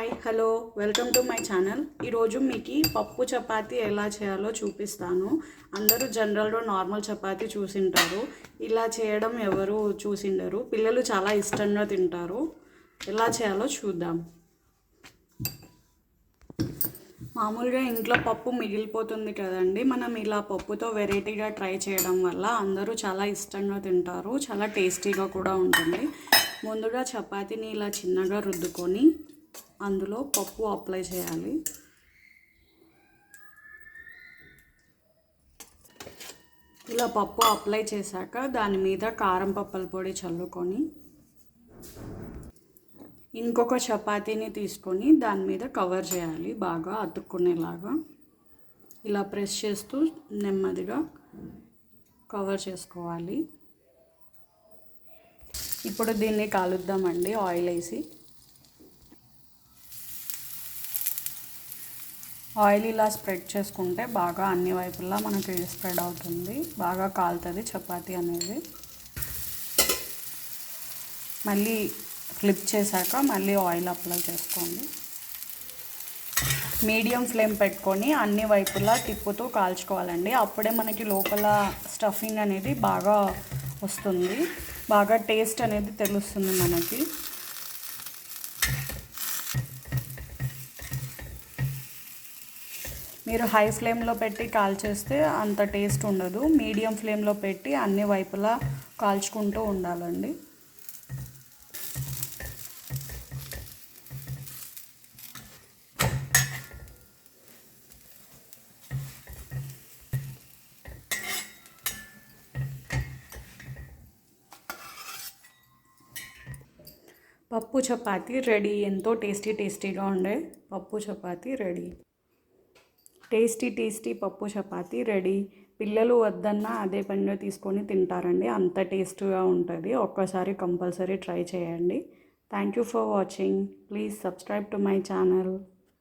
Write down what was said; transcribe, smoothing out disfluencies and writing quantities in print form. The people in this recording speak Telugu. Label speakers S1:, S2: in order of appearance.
S1: Hi hello welcome to my channel. ఈరోజు మీకు పప్పు చపాతీ ఎలా చేయాలో చూపిస్తాను. అందరూ జనరల్గా నార్మల్ చపాతీ చూసింటారు, ఇలా చేయడం ఎవరు చూసిండరు. పిల్లలు చాలా ఇష్టంగా తింటారు. ఎలా చేయాలో చూద్దాం. మామూలుగా ఇంట్లో పప్పు మిగిలిపోతుంది కదండి, మనం ఇలా పప్పుతో వెరైటీగా ట్రై చేయడం వల్ల అందరూ చాలా ఇష్టంగా తింటారు, చాలా టేస్టీగా కూడా ఉంటుంది. ముందుగా చపాతీని ఇలా చిన్నగా రుద్దుకొని అందులో పప్పు అప్లై చేయాలి. ఇలా పప్పు అప్లై చేశాక దాని మీద కారం పప్పుల పొడి చల్లుకొని ఇంకొక చపాతీని తీసుకొని దాని మీద కవర్ చేయాలి, బాగా అతుక్కునేలాగా. ఇలా ప్రెస్ చేస్తూ నెమ్మదిగా కవర్ చేసుకోవాలి. ఇప్పుడు దీన్ని కాలుద్దామండి ఆయిల్ వేసి. ఆయిల్ ఇలా స్ప్రెడ్ చేసుకుంటే బాగా అన్ని వైపులా మనకి స్ప్రెడ్ అవుతుంది, బాగా కాలుతుంది చపాతీ అనేది. మళ్ళీ ఫ్లిప్ చేశాక మళ్ళీ ఆయిల్ అప్లై చేసుకోండి. మీడియం ఫ్లేమ్ పెట్టుకొని అన్ని వైపులా తిప్పుతూ కాల్చుకోవాలండి. అప్పుడే మనకి లోపల స్టఫింగ్ అనేది బాగా వస్తుంది, బాగా టేస్ట్ అనేది తెలుస్తుంది మనకి. మీరు హై ఫ్లేమ్లో పెట్టి కాల్చేస్తే అంత టేస్ట్ ఉండదు. మీడియం ఫ్లేమ్లో పెట్టి అన్ని వైపులా కాల్చుకుంటూ ఉండాలండి. పప్పు చపాతీ రెడీ. ఎంతో టేస్టీగా ఉండే పప్పు చపాతీ రెడీ. టేస్టీ పప్పు చపాతీ రెడీ. పిల్లలు వద్దన్నా అదే పనిగా తీసుకొని తింటారండి, అంత టేస్ట్గా ఉంటుంది. ఒక్కసారి కంపల్సరీ ట్రై చేయండి. Thank you for watching. Please subscribe to my channel.